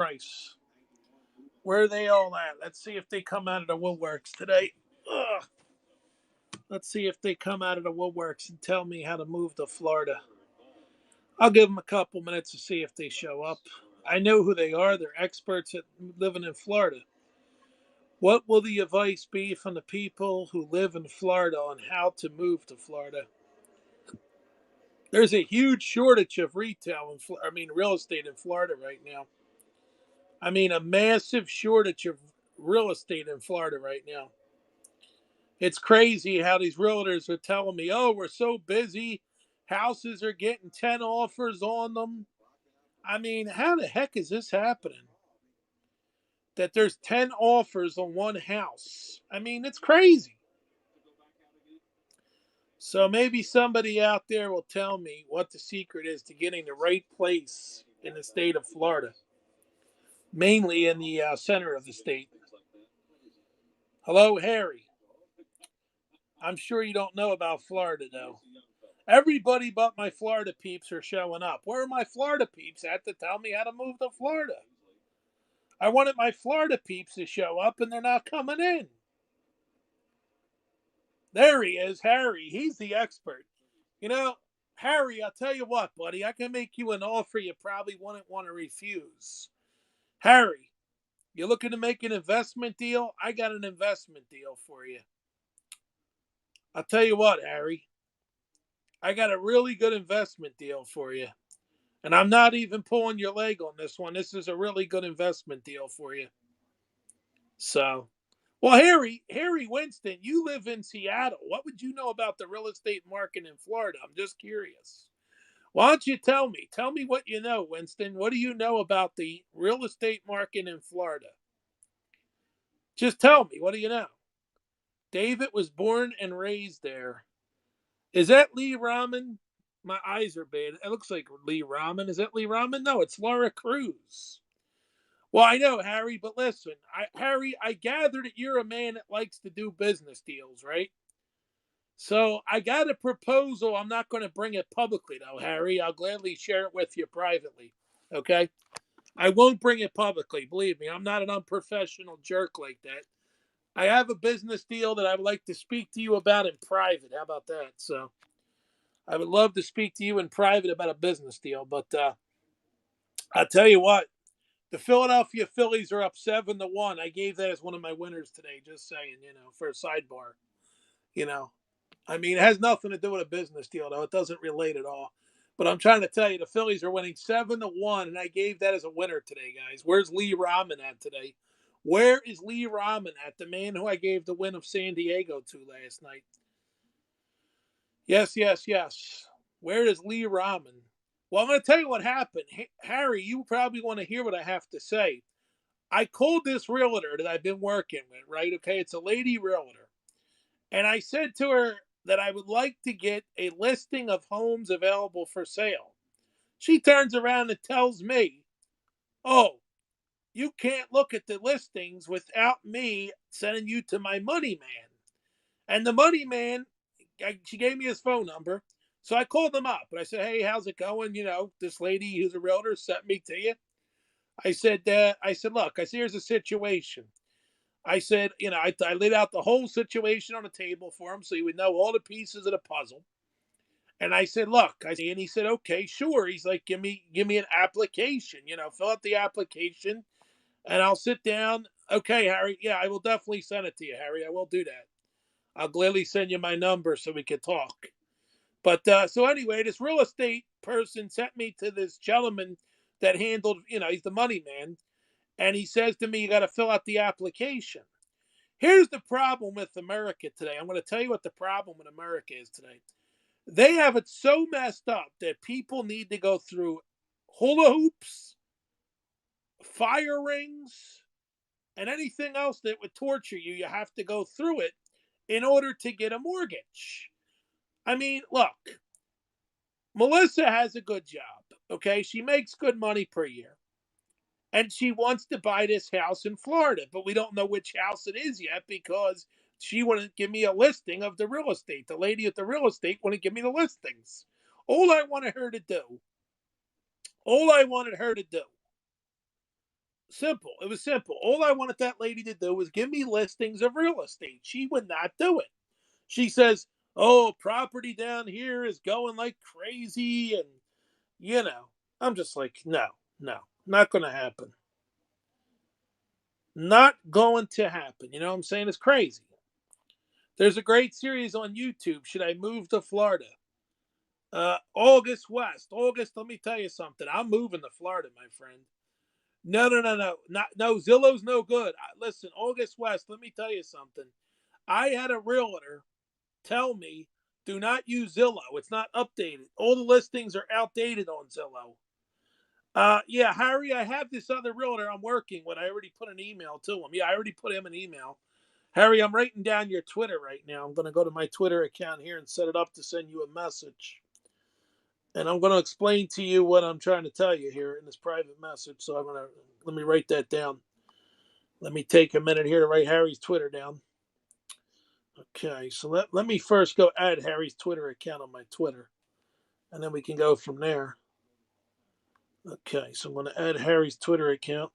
Price. Where are they all at? Let's see if they come out of the woodworks today. Ugh. Let's see if they come out of the woodworks and tell me how to move to Florida. I'll give them a couple minutes to see if they show up. I know who they are. They're experts at living in Florida. What will the advice be from the people who live in Florida on how to move to Florida? There's a huge shortage of real estate in Florida right now. I mean, a massive shortage of real estate in Florida right now. It's crazy how these realtors are telling me, oh, we're so busy. Houses are getting 10 offers on them. I mean, how the heck is this happening? That there's 10 offers on one house. I mean, it's crazy. So maybe somebody out there will tell me what the secret is to getting the right place in the state of Florida, mainly in the center of the state. Hello, Harry. I'm sure you don't know about Florida, though. Everybody but my Florida peeps are showing up. Where are my Florida peeps at to tell me how to move to Florida? I wanted my Florida peeps to show up, and they're not coming in. There he is, Harry. He's the expert. You know, Harry, I'll tell you what, buddy, I can make you an offer you probably wouldn't want to refuse. Harry, you looking to make an investment deal? I got an investment deal for you. I'll tell you what, Harry, I got a really good investment deal for you. And I'm not even pulling your leg on this one. This is a really good investment deal for you. So, well, Harry Winston, you live in Seattle. What would you know about the real estate market in Florida? I'm just curious. Why don't you tell me? Tell me what you know, Winston. What do you know about the real estate market in Florida? Just tell me. What do you know? David was born and raised there. Is that Lee Rahman? My eyes are bad. It looks like Lee Rahman. Is that Lee Rahman? No, it's Laura Cruz. Well, I know, Harry, but listen, Harry, I gather that you're a man that likes to do business deals, right? So I got a proposal. I'm not going to bring it publicly, though, Harry. I'll gladly share it with you privately. Okay? I won't bring it publicly. Believe me, I'm not an unprofessional jerk like that. I have a business deal that I would like to speak to you about in private. How about that? So I would love to speak to you in private about a business deal. But I'll tell you what, the Philadelphia Phillies are up 7-1. I gave that as one of my winners today, just saying, for a sidebar. You know, I mean, it has nothing to do with a business deal, though. It doesn't relate at all. But I'm trying to tell you, the Phillies are winning 7-1, and I gave that as a winner today, guys. Where's Lee Rahman at today? Where is Lee Rahman at, the man who I gave the win of San Diego to last night? Yes, yes, yes. Where is Lee Rahman? Well, I'm going to tell you what happened. Harry, you probably want to hear what I have to say. I called this realtor that I've been working with, right? Okay, it's a lady realtor. And I said to her that I would like to get a listing of homes available for sale. She turns around and tells me, oh, you can't look at the listings without me sending you to my money man. And the money man, she gave me his phone number. So I called him up and I said, hey, how's it going? This lady who's a realtor sent me to you. I said, look, here's the situation. I said, I laid out the whole situation on the table for him so he would know all the pieces of the puzzle. And I said, look, and he said, okay, sure. He's like, give me an application, fill out the application and I'll sit down. Okay, Harry. Yeah, I will definitely send it to you, Harry. I will do that. I'll gladly send you my number so we can talk. But so anyway, this real estate person sent me to this gentleman that handled, he's the money man. And he says to me, you got to fill out the application. Here's the problem with America today. I'm going to tell you what the problem with America is today. They have it so messed up that people need to go through hula hoops, fire rings, and anything else that would torture you. You have to go through it in order to get a mortgage. I mean, look, Melissa has a good job, okay? She makes good money per year. And she wants to buy this house in Florida, but we don't know which house it is yet because she wouldn't give me a listing of the real estate. The lady at the real estate wouldn't give me the listings. All I wanted her to do Simple. It was simple. All I wanted that lady to do was give me listings of real estate. She would not do it. She says, "Oh, property down here is going like crazy," and you know, I'm just like, no, no, not going to happen. Not going to happen. You know what I'm saying? It's crazy. There's a great series on YouTube. Should I move to Florida? August West. August, let me tell you something. I'm moving to Florida, my friend. No, no, no, no. Not, no, Zillow's no good. Listen, August West, let me tell you something. I had a realtor tell me, do not use Zillow. It's not updated. All the listings are outdated on Zillow. Yeah, Harry, I have this other realtor I'm working with. I already put an email to him. Yeah, I already put him an email. Harry, I'm writing down your Twitter right now. I'm going to go to my Twitter account here and set it up to send you a message. And I'm going to explain to you what I'm trying to tell you here in this private message. So let me write that down. Let me take a minute here to write Harry's Twitter down. Okay, so let me first go add Harry's Twitter account on my Twitter. And then we can go from there. Okay, so I'm going to add Harry's Twitter account.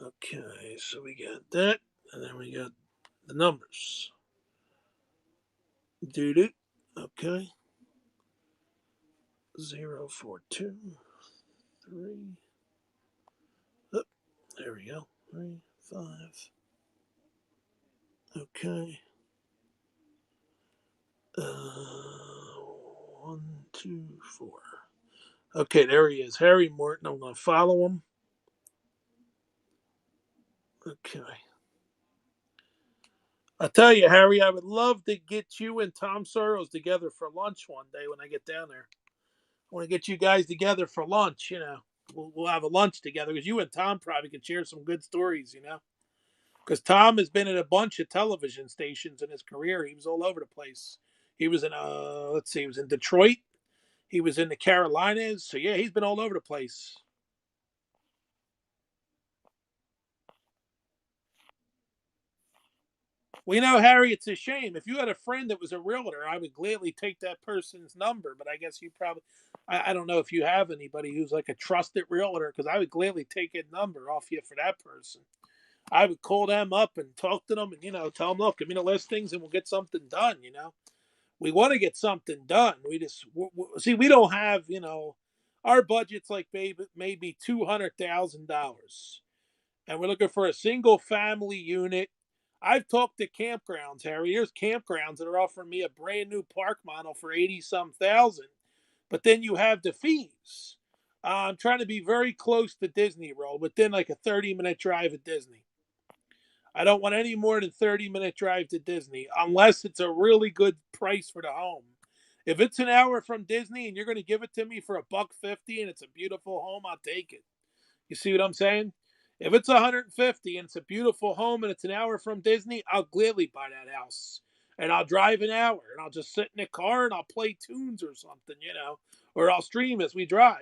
Okay, so we got that. And then we got the numbers. Dude, okay. 042 3. Oh, there we go. 3 5. Okay. 1 2 4. Okay, there he is, Harry Morton. I'm going to follow him. Okay. I'll tell you, Harry, I would love to get you and Tom Soros together for lunch one day when I get down there. I want to get you guys together for lunch. We'll have a lunch together because you and Tom probably could share some good stories. Because Tom has been at a bunch of television stations in his career. He was all over the place. He was in let's see, he was in Detroit. He was in the Carolinas. So yeah, he's been all over the place. Well, Harry, it's a shame. If you had a friend that was a realtor, I would gladly take that person's number. But I guess you probably, I don't know if you have anybody who's like a trusted realtor, because I would gladly take a number off you for that person. I would call them up and talk to them and, tell them, look, give me the listings and we'll get something done. We want to get something done. See, we don't have, our budget's like maybe $200,000 and we're looking for a single family unit. I've talked to campgrounds, Harry. There's campgrounds that are offering me a brand new park model for 80 some thousand, but then you have the fees. I'm trying to be very close to Disney World, within like a 30-minute drive at Disney. I don't want any more than 30-minute drive to Disney unless it's a really good price for the home. If it's an hour from Disney and you're going to give it to me for $150 and it's a beautiful home, I'll take it. You see what I'm saying? If it's 150 and it's a beautiful home and it's an hour from Disney, I'll gladly buy that house. And I'll drive an hour and I'll just sit in the car and I'll play tunes or something. Or I'll stream as we drive.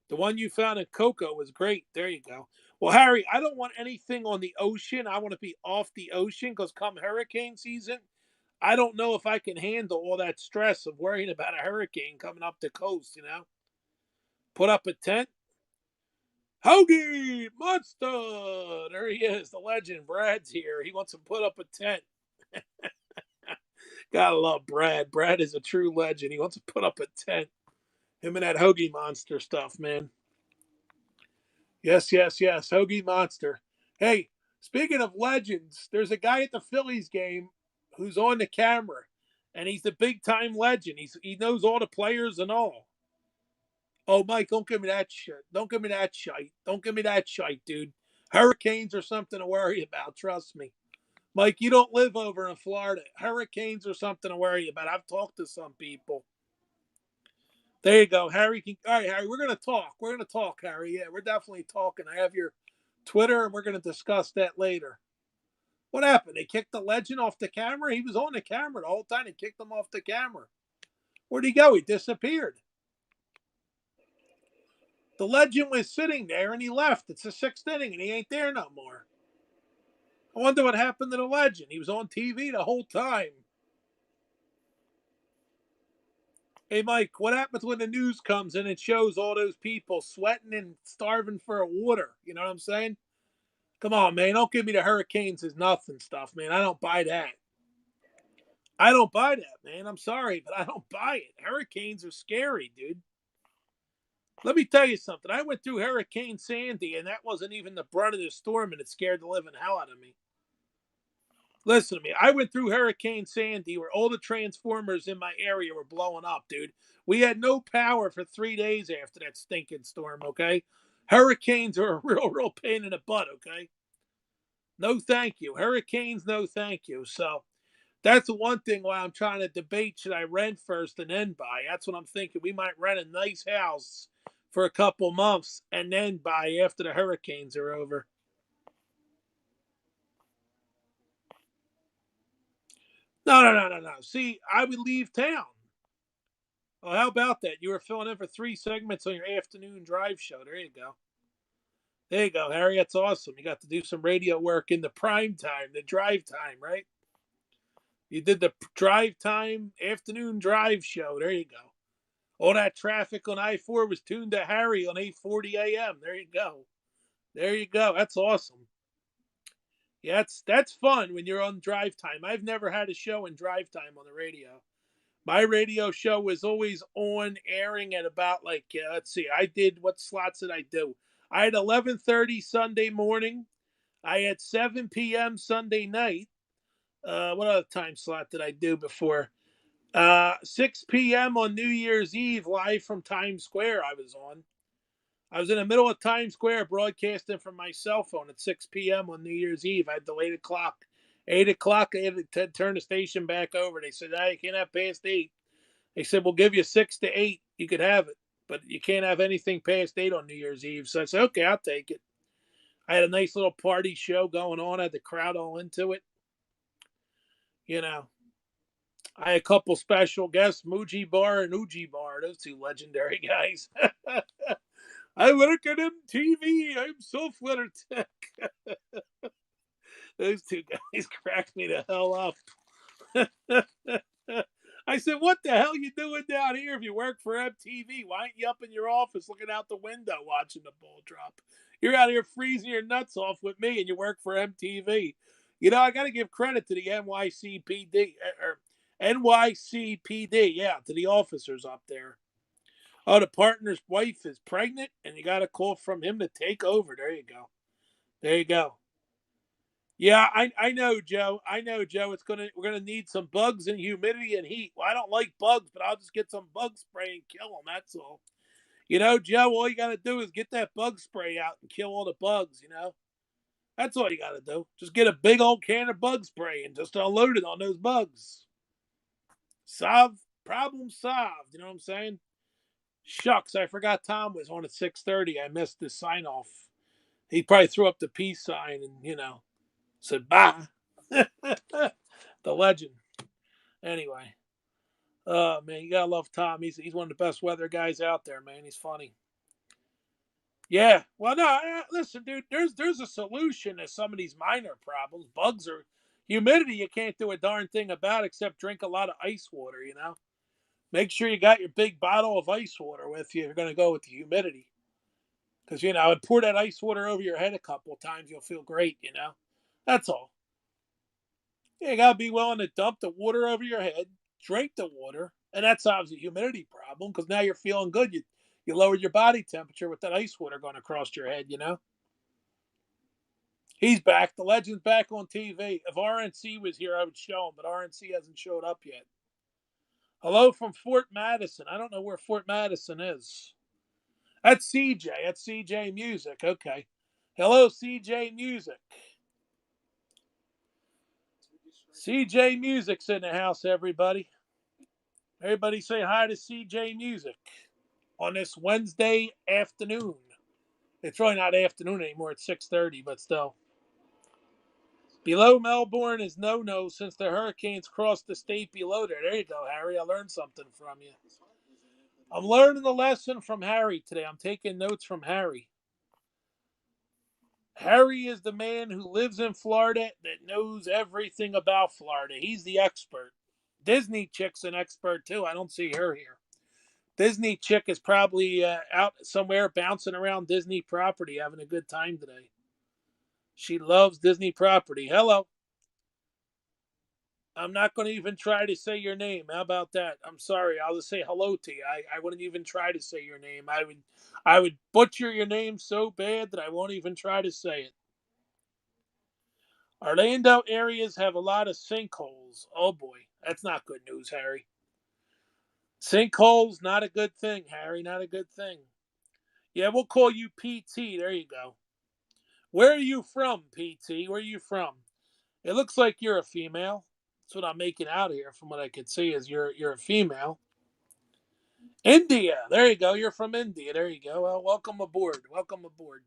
The one you found in Cocoa was great. There you go. Well, Harry, I don't want anything on the ocean. I want to be off the ocean because come hurricane season, I don't know if I can handle all that stress of worrying about a hurricane coming up the coast. Put up a tent. Hoagie Monster! There he is, the legend. Brad's here. He wants to put up a tent. Gotta love Brad. Brad is a true legend. He wants to put up a tent. Him and that Hoagie Monster stuff, man. Yes, yes, yes. Hoagie Monster. Hey, speaking of legends, there's a guy at the Phillies game who's on the camera, and he's the big time legend. He knows all the players and all. Oh, Mike, don't give me that shit. Don't give me that shite. Don't give me that shite, dude. Hurricanes are something to worry about. Trust me. Mike, you don't live over in Florida. Hurricanes are something to worry about. I've talked to some people. There you go, Harry. All right, Harry, we're going to talk. We're going to talk, Harry. Yeah, we're definitely talking. I have your Twitter, and we're going to discuss that later. What happened? They kicked the legend off the camera? He was on the camera the whole time. They kicked him off the camera. Where'd he go? He disappeared. The legend was sitting there, and he left. It's the sixth inning, and he ain't there no more. I wonder what happened to the legend. He was on TV the whole time. Hey, Mike, what happens when the news comes and it shows all those people sweating and starving for water? You know what I'm saying? Come on, man. Don't give me the hurricanes is nothing stuff, man. I don't buy that. I don't buy that, man. I'm sorry, but I don't buy it. Hurricanes are scary, dude. Let me tell you something. I went through Hurricane Sandy, and that wasn't even the brunt of the storm, and it scared the living hell out of me. Listen to me. I went through Hurricane Sandy where all the transformers in my area were blowing up, dude. We had no power for 3 days after that stinking storm, okay? Hurricanes are a real pain in the butt, okay? No thank you. Hurricanes, no thank you. So that's the one thing why I'm trying to debate should I rent first and then buy. That's what I'm thinking. We might rent a nice house for a couple months and then buy after the hurricanes are over. No. See, I would leave town. Well, how about that? You were filling in for 3 segments on your afternoon drive show. There you go. There you go, Harry. That's awesome. You got to do some radio work in the prime time, the drive time, right? You did the drive time afternoon drive show. There you go. All that traffic on I-4 was tuned to Harry on 8:40 a.m. There you go. There you go. That's awesome. Yeah, that's fun when you're on drive time. I've never had a show in drive time on the radio. My radio show was always on airing at about let's see, I did what slots did I do? I had 11:30 Sunday morning. I had 7 p.m. Sunday night. What other time slot did I do before? 6 p.m. on New Year's Eve, live from Times Square. I was on. I was in the middle of Times Square broadcasting from my cell phone at 6 p.m. on New Year's Eve. I had delayed the clock. 8 o'clock, I had to turn the station back over. They said, you can't have past 8. They said, we'll give you 6 to 8. You could have it, but you can't have anything past 8 on New Year's Eve. So I said, okay, I'll take it. I had a nice little party show going on. I had the crowd all into it. You know, I had a couple special guests, Muji Bar and Uji Bar, those two legendary guys. I work at MTV. I'm software tech. Those two guys cracked me the hell up. I said, what the hell you doing down here if you work for MTV? Why aren't you up in your office looking out the window watching the ball drop? You're out here freezing your nuts off with me and you work for MTV. You know, I got to give credit to the NYCPD, or NYCPD, yeah, to the officers up there. Oh, the partner's wife is pregnant and you got a call from him to take over. There you go. There you go. Yeah, I know, Joe. I know, Joe. We're gonna need some bugs and humidity and heat. Well, I don't like bugs, but I'll just get some bug spray and kill them. That's all. You know, Joe. All you gotta do is get that bug spray out and kill all the bugs. You know, that's all you gotta do. Just get a big old can of bug spray and just unload it on those bugs. Problem solved. You know what I'm saying? Shucks, I forgot Tom was on at 6:30. I missed his sign off. He probably threw up the peace sign and said bye. The legend. Anyway, man, you gotta love Tom. He's one of the best weather guys out there, man. He's funny. Yeah. Well, no, listen, dude. There's a solution to some of these minor problems. Bugs or humidity. You can't do a darn thing about except drink a lot of ice water. You know. Make sure you got your big bottle of ice water with you if you're going to go with the humidity. Because, pour that ice water over your head a couple of times, you'll feel great, That's all. You got to be willing to dump the water over your head, drink the water, and that solves the humidity problem because now you're feeling good. You lowered your body temperature with that ice water going across your head. He's back. The legend's back on TV. If RNC was here, I would show him, but RNC hasn't showed up yet. Hello from Fort Madison. I don't know where Fort Madison is. That's CJ. That's CJ Music. Okay. Hello, CJ Music. CJ Music's in the house, everybody. Everybody say hi to CJ Music on this Wednesday afternoon. It's really not afternoon anymore. It's 6:30, but still. Below Melbourne is no since the hurricanes crossed the state below there. There you go, Harry. I learned something from you. I'm learning the lesson from Harry today. I'm taking notes from Harry. Harry is the man who lives in Florida that knows everything about Florida. He's the expert. Disney chick's an expert too. I don't see her here. Disney chick is probably out somewhere bouncing around Disney property, having a good time today. She loves Disney property. Hello. I'm not going to even try to say your name. How about that? I'm sorry. I'll just say hello to you. I wouldn't even try to say your name. I would butcher your name so bad that I won't even try to say it. Orlando areas have a lot of sinkholes. Oh boy, that's not good news, Harry. Sinkholes, not a good thing, Harry. Not a good thing. Yeah, we'll call you PT. There you go. Where are you from, PT? Where are you from? It looks like you're a female. That's what I'm making out here from what I could see is you're a female. India. There you go. You're from India. There you go. Well, welcome aboard. Welcome aboard.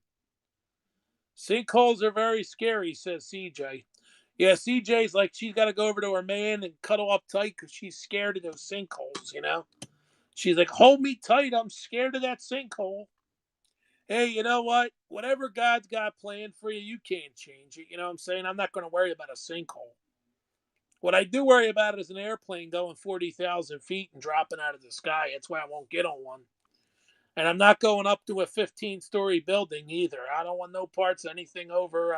Sinkholes are very scary, says CJ. Yeah, CJ's like she's got to go over to her man and cuddle up tight because she's scared of those sinkholes, you know? She's like, hold me tight. I'm scared of that sinkhole. Hey, you know what? Whatever God's got planned for you, you can't change it. You know what I'm saying? I'm not going to worry about a sinkhole. What I do worry about is an airplane going 40,000 feet and dropping out of the sky. That's why I won't get on one. And I'm not going up to a 15-story building either. I don't want no parts of anything over.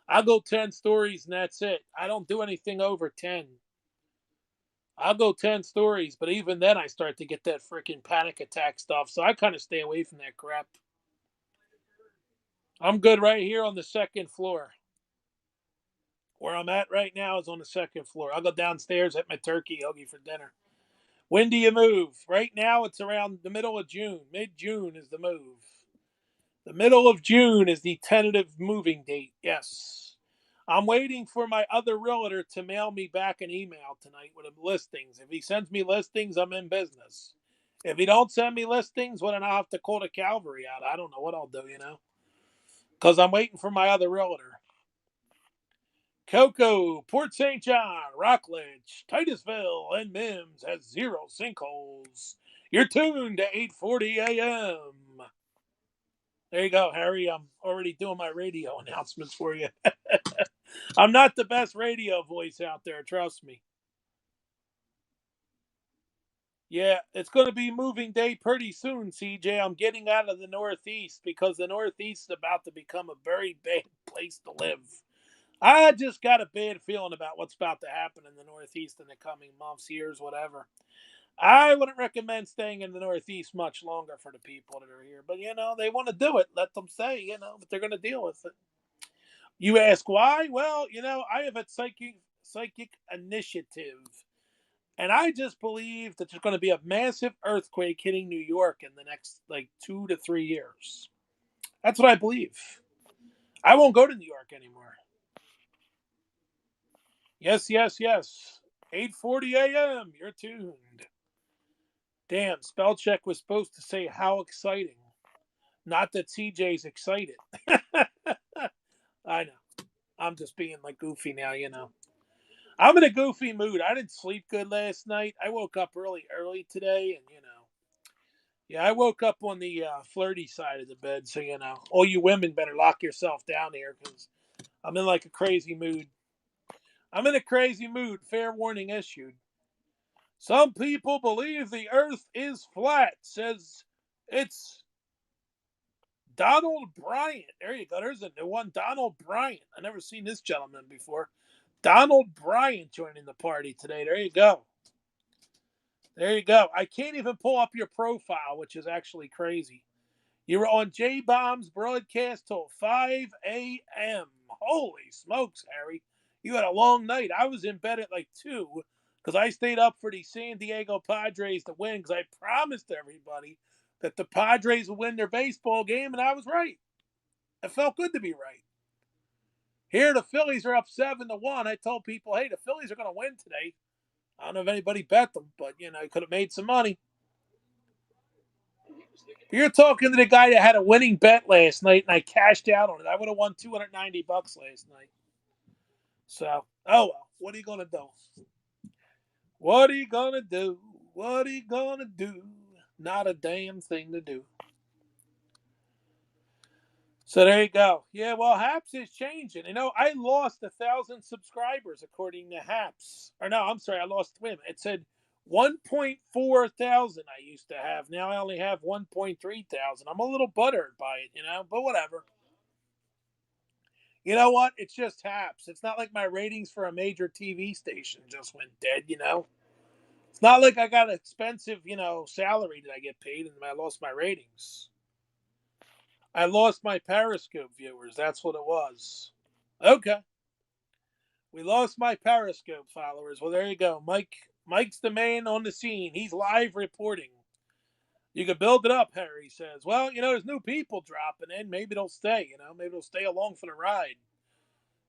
I'll go 10 stories and that's it. I don't do anything over 10. I'll go 10 stories, but even then I start to get that freaking panic attack stuff. So I kind of stay away from that crap. I'm good right here on the second floor. Where I'm at right now is on the second floor. I'll go downstairs at my turkey hoagie for dinner. When do you move? Right now it's around the middle of June. Mid-June is the move. The middle of June is the tentative moving date. Yes. I'm waiting for my other realtor to mail me back an email tonight with listings. If he sends me listings, I'm in business. If he don't send me listings, well, then I'll have to call the cavalry out. I don't know what I'll do, you know, because I'm waiting for my other realtor. Cocoa, Port St. John, Rockledge, Titusville, and Mims has 0 sinkholes. You're tuned to 8:40 a.m. There you go, Harry. I'm already doing my radio announcements for you. I'm not the best radio voice out there, trust me. Yeah, it's going to be moving day pretty soon, CJ. I'm getting out of the Northeast because the Northeast is about to become a very bad place to live. I just got a bad feeling about what's about to happen in the Northeast in the coming months, years, whatever. I wouldn't recommend staying in the Northeast much longer for the people that are here. But, you know, they want to do it. Let them say, you know, but they're going to deal with it. You ask why? Well, you know, I have a psychic initiative. And I just believe that there's going to be a massive earthquake hitting New York in the next, like, 2 to 3 years. That's what I believe. I won't go to New York anymore. Yes, yes, yes. 8:40 a.m. You're tuned. Damn, spell check was supposed to say how exciting. Not that CJ's excited. I know. I'm just being like goofy now, you know. I'm in a goofy mood. I didn't sleep good last night. I woke up really early today, and you know, yeah, I woke up on the flirty side of the bed. So you know, all you women better lock yourself down here because I'm in like a crazy mood. I'm in a crazy mood. Fair warning issued. Some people believe the Earth is flat. Says it's Donald Bryant. There you go. There's a new one. Donald Bryant. I never seen this gentleman before. Donald Bryant joining the party today. There you go. There you go. I can't even pull up your profile, which is actually crazy. You were on J Bomb's broadcast till 5 a.m. Holy smokes, Harry. You had a long night. I was in bed at like 2 because I stayed up for the San Diego Padres to win because I promised everybody that the Padres would win their baseball game, and I was right. It felt good to be right. Here, the Phillies are up 7-1. I told people, hey, the Phillies are going to win today. I don't know if anybody bet them, but, you know, I could have made some money. You're talking to the guy that had a winning bet last night, and I cashed out on it. I would have won $290 last night. So, oh well. What are you gonna do? What are you gonna do? What are you gonna do? Not a damn thing to do. So there you go. Yeah, well, Haps is changing. You know, I lost 1,000 subscribers according to Haps. Or no, I'm sorry, I lost. Wait a minute. It said 1.4 thousand I used to have. Now I only have 1.3 thousand. I'm a little buttered by it, but whatever. You know what? It's just Haps. It's not like my ratings for a major TV station just went dead. It's not like I got an expensive, salary that I get paid and I lost my ratings. I lost my Periscope viewers. That's what it was. Okay. We lost my Periscope followers. Well, there you go. Mike's the man on the scene. He's live reporting. You could build it up, Harry says. Well, there's new people dropping in. Maybe they'll stay, Maybe they'll stay along for the ride,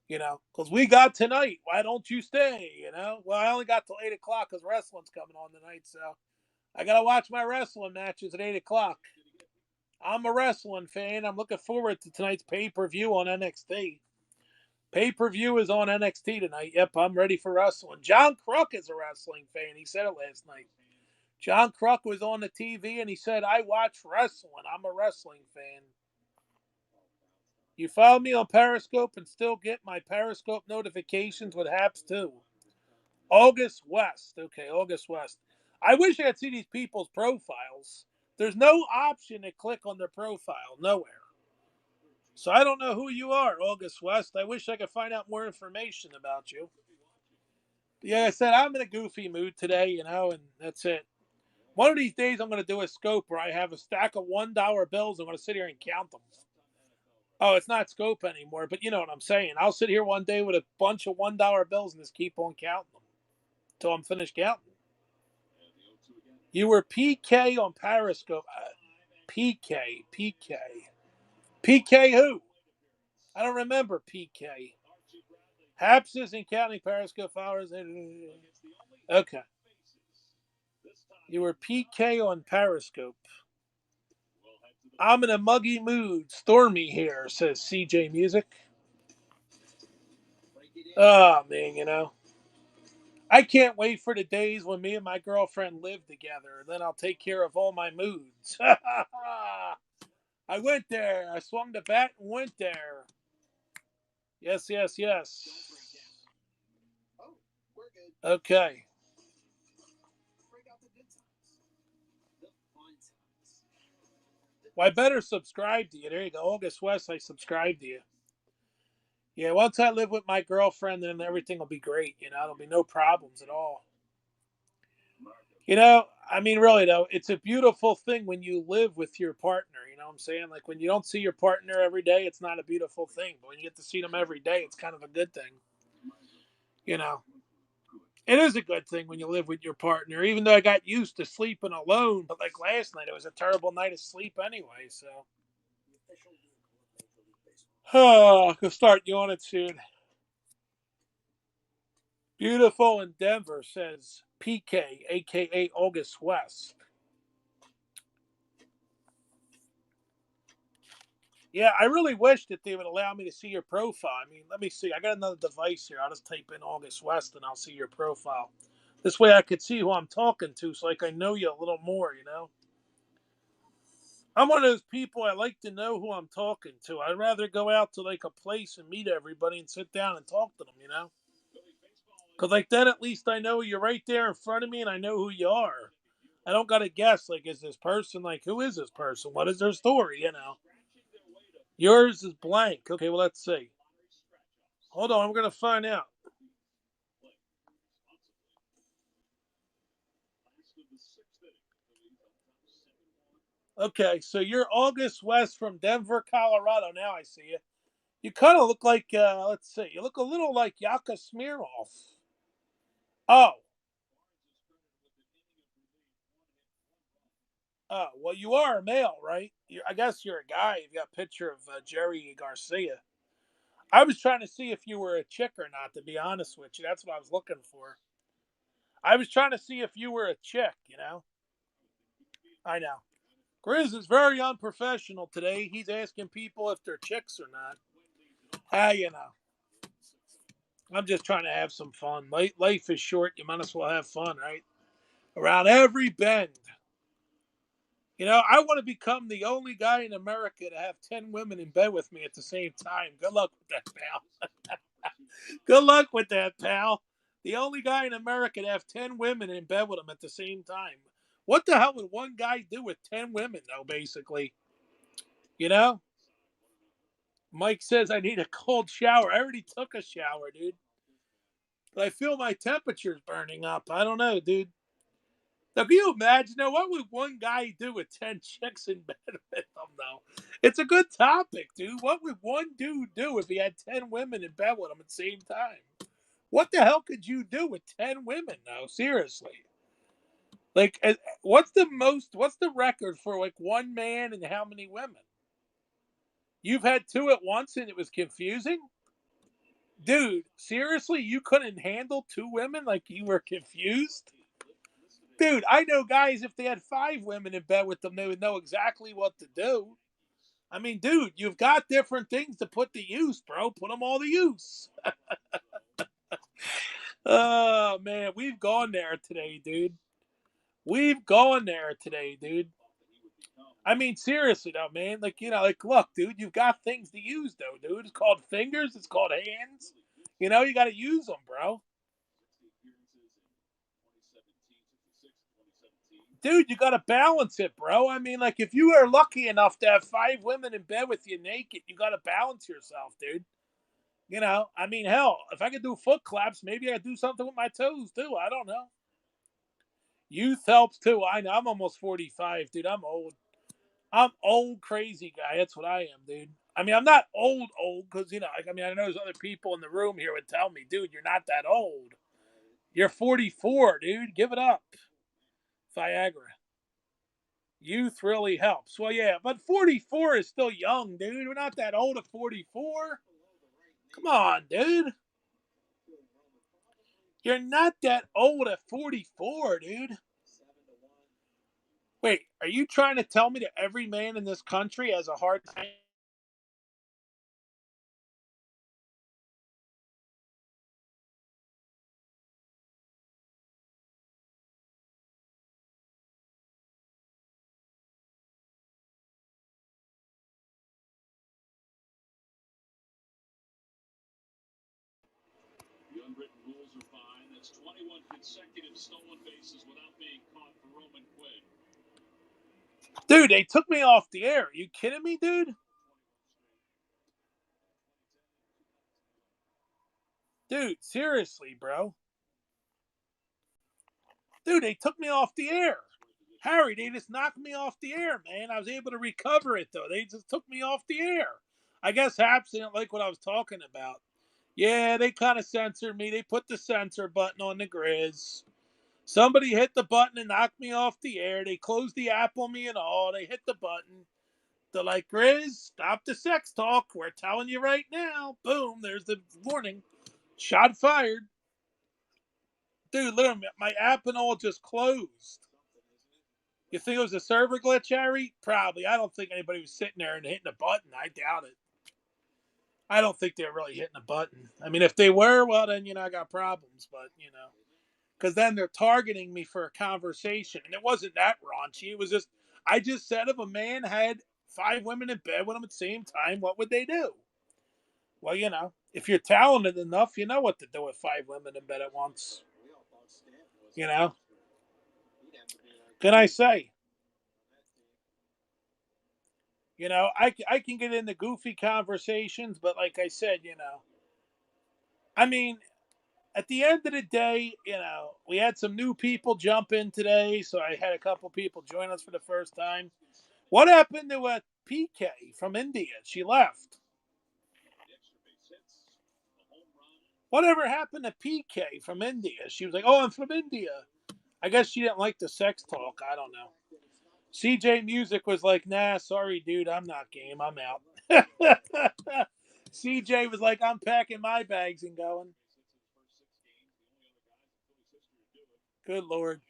because we got tonight. Why don't you stay? Well, I only got till 8 o'clock because wrestling's coming on tonight, so I got to watch my wrestling matches at 8 o'clock. I'm a wrestling fan. I'm looking forward to tonight's pay-per-view on NXT. Pay-per-view is on NXT tonight. Yep, I'm ready for wrestling. John Kruk is a wrestling fan. He said it last night. John Kruk was on the TV and he said, I watch wrestling. I'm a wrestling fan. You follow me on Periscope and still get my Periscope notifications with Haps too. August West. Okay, August West. I wish I could see these people's profiles. There's no option to click on their profile. Nowhere. So I don't know who you are, August West. I wish I could find out more information about you. Yeah, I said I'm in a goofy mood today, and that's it. One of these days I'm going to do a scope where I have a stack of $1 bills. I'm going to sit here and count them. Oh, it's not scope anymore, but you know what I'm saying. I'll sit here one day with a bunch of $1 bills and just keep on counting them until I'm finished counting. You were PK on Periscope. PK. PK who? I don't remember PK. Haps isn't counting Periscope followers. Okay. You were PK on Periscope. I'm in a muggy mood. Stormy here, says CJ Music. Oh, man, I can't wait for the days when me and my girlfriend live together. Then I'll take care of all my moods. I went there. I swung the bat and went there. Yes. Okay. Well, I better subscribe to you. There you go. August West, I subscribe to you. Yeah, once I live with my girlfriend, then everything will be great. There'll be no problems at all. Really, though, it's a beautiful thing when you live with your partner. You know what I'm saying? Like, when you don't see your partner every day, it's not a beautiful thing. But when you get to see them every day, it's kind of a good thing. It is a good thing when you live with your partner, even though I got used to sleeping alone. But like last night, it was a terrible night of sleep anyway, so. Oh, I'll start yawning soon. Beautiful in Denver, says PK, a.k.a. August West. Yeah, I really wish that they would allow me to see your profile. Let me see. I got another device here. I'll just type in August West and I'll see your profile. This way I could see who I'm talking to so like I know you a little more. I'm one of those people, I like to know who I'm talking to. I'd rather go out to like a place and meet everybody and sit down and talk to them. Because like that, at least I know you're right there in front of me and I know who you are. I don't got to guess, like, is this person, like, who is this person? What is their story? Yours is blank. Okay, well, let's see. Hold on, I'm going to find out. Okay, so you're August West from Denver, Colorado. Now I see you. You kind of look like, let's see, you look a little like Yaka Smirnoff. Oh. Oh, well, you are a male, right? I guess you're a guy. You've got a picture of Jerry Garcia. I was trying to see if you were a chick or not, to be honest with you. That's what I was looking for. I was trying to see if you were a chick. I know. Grizz is very unprofessional today. He's asking people if they're chicks or not. I'm just trying to have some fun. Life is short. You might as well have fun, right? Around every bend. I want to become the only guy in America to have 10 women in bed with me at the same time. Good luck with that, pal. Good luck with that, pal. The only guy in America to have 10 women in bed with him at the same time. What the hell would one guy do with 10 women, though, basically? You know? Mike says I need a cold shower. I already took a shower, dude. But I feel my temperature's burning up. I don't know, dude. Now, can you imagine? Now, what would one guy do with 10 chicks in bed with him, though? It's a good topic, dude. What would one dude do if he had 10 women in bed with him at the same time? What the hell could you do with 10 women, though? Seriously. Like, what's the record for, like, one man and how many women? You've had two at once and it was confusing? Dude, seriously, you couldn't handle two women like you were confused? Dude, I know guys, if they had 5 women in bed with them, they would know exactly what to do. I mean, dude, you've got different things to put to use, bro. Put them all to use. Oh, man, we've gone there today, dude. We've gone there today, dude. I mean, seriously, though, man. Like, like, look, dude, you've got things to use, though, dude. It's called fingers. It's called hands. You got to use them, bro. Dude, you got to balance it, bro. I mean, like, if you are lucky enough to have 5 women in bed with you naked, you got to balance yourself, dude. I mean, hell, if I could do foot claps, maybe I could do something with my toes, too. I don't know. Youth helps, too. I know. I'm almost 45, dude. I'm old. I'm old, crazy guy. That's what I am, dude. I mean, I'm not old, because, I know there's other people in the room here would tell me, dude, you're not that old. You're 44, dude. Give it up. Viagra. Youth really helps. Well, yeah, but 44 is still young, dude. We're not that old at 44. Come on, dude. You're not that old at 44, dude. Wait, are you trying to tell me that every man in this country has a hard time? The unwritten rules are fine. That's 21 consecutive stolen bases without being caught for Roman Quinn. Dude, they took me off the air. Are you kidding me, dude? Dude, seriously, bro. Dude, they took me off the air. Harry, they just knocked me off the air, man. I was able to recover it, though. They just took me off the air. I guess Haps didn't like what I was talking about. Yeah, they kind of censored me. They put the censor button on the Grizz. Somebody hit the button and knocked me off the air. They closed the app on me and all. They hit the button. They're like, Grizz, stop the sex talk. We're telling you right now. Boom, there's the warning. Shot fired. Dude, literally, my app and all just closed. You think it was a server glitch, Harry? Probably. I don't think anybody was sitting there and hitting a button. I doubt it. I don't think they're really hitting a button. I mean, if they were, well, then, I got problems. But, because then they're targeting me for a conversation. And it wasn't that raunchy. It was just, I just said if a man had 5 women in bed with him at the same time, what would they do? Well, if you're talented enough, you know what to do with 5 women in bed at once. Can I say? I can get into goofy conversations, but like I said, I mean, at the end of the day, we had some new people jump in today, so I had a couple people join us for the first time. What happened to PK from India? She left. Whatever happened to PK from India? She was like, "Oh, I'm from India." I guess she didn't like the sex talk. I don't know. CJ Music was like, "Nah, sorry, dude, I'm not game. I'm out." CJ was like, "I'm packing my bags and going." Good Lord.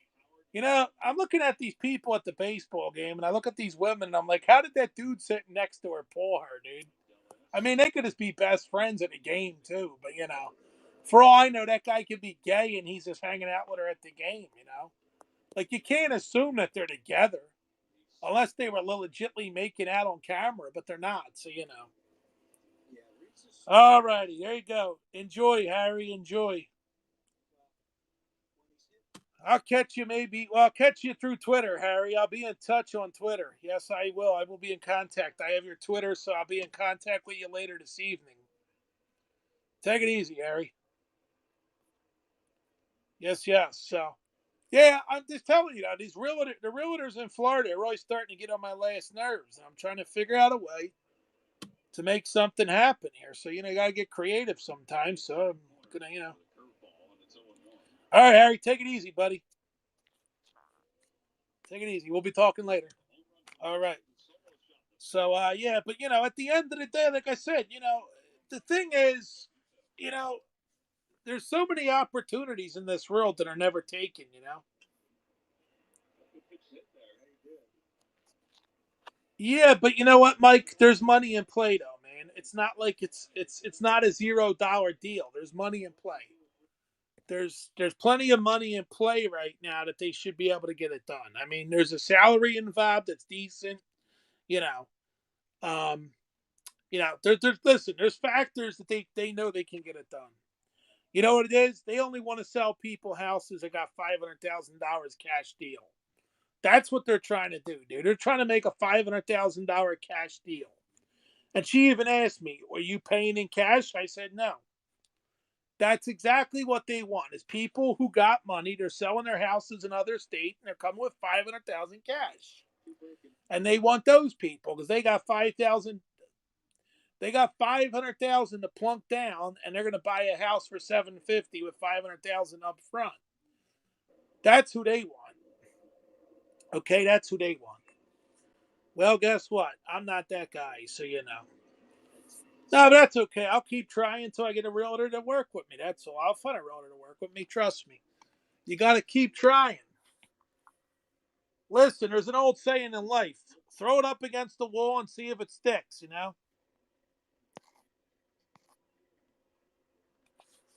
I'm looking at these people at the baseball game, and I look at these women, and I'm like, how did that dude sitting next to her pull her, dude? I mean, they could just be best friends at a game, too. But, for all I know, that guy could be gay, and he's just hanging out with her at the game. Like, you can't assume that they're together unless they were legitimately making out on camera, but they're not. So. All righty, there you go. Enjoy, Harry. Enjoy. I'll catch you maybe. Well, I'll catch you through Twitter, Harry. I'll be in touch on Twitter. Yes, I will. I will be in contact. I have your Twitter, so I'll be in contact with you later this evening. Take it easy, Harry. Yes, yes. So, yeah, I'm just telling you, these the realtors in Florida are really starting to get on my last nerves. I'm trying to figure out a way to make something happen here. So, you got to get creative sometimes. So, I'm going to, All right, Harry, take it easy, buddy. Take it easy. We'll be talking later. All right. So, yeah, but, at the end of the day, like I said, the thing is, you know, there's so many opportunities in this world that are never taken. Yeah, but you know what, Mike? There's money in play, though, man. It's not like it's not a $0 deal. There's money in play. There's plenty of money in play right now that they should be able to get it done. I mean, there's a salary involved that's decent. You know, um, there's listen. There's factors that they know they can get it done. You know what it is? They only want to sell people houses that got $500,000 cash deal. That's what they're trying to do, dude. They're trying to make a $500,000 cash deal. And she even asked me, "Are you paying in cash?" I said, "No." That's exactly what they want. Is people who got money, they're selling their houses in other states, and they're coming with 500,000 cash, and they want those people because they got 5,000. They got 500,000 to plunk down, and they're going to buy a house for 750 with 500,000 up front. That's who they want. Okay, that's who they want. Well, guess what? I'm not that guy, so you know. No, but that's okay. I'll keep trying until I get a realtor to work with me. That's all. I'll find a realtor to work with me. Trust me. You got to keep trying. Listen, there's an old saying in life: throw it up against the wall and see if it sticks.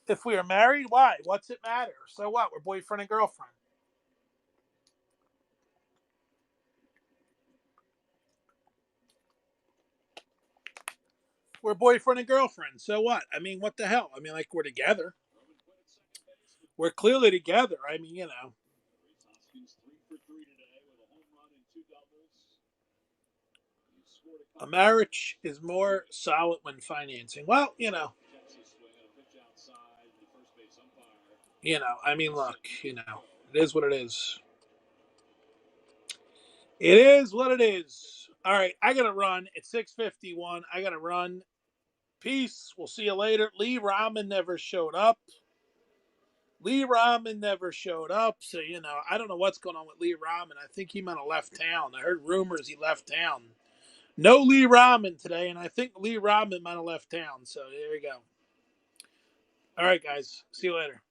If we are married, why? What's it matter? So what? We're boyfriend and girlfriend. We're boyfriend and girlfriend. So what? I mean, what the hell? I mean, like, we're together. We're clearly together. I mean. A marriage is more solid when financing. Well. I mean, look, it is what it is. It is what it is. All right, I gotta run. It's 6:51. I gotta run. Peace. We'll see you later. Lee Rahman never showed up. Lee Rahman never showed up. So, I don't know what's going on with Lee Rahman. I think he might have left town. I heard rumors he left town. No Lee Rahman today, and I think Lee Rahman might have left town. So there you go. All right, guys. See you later.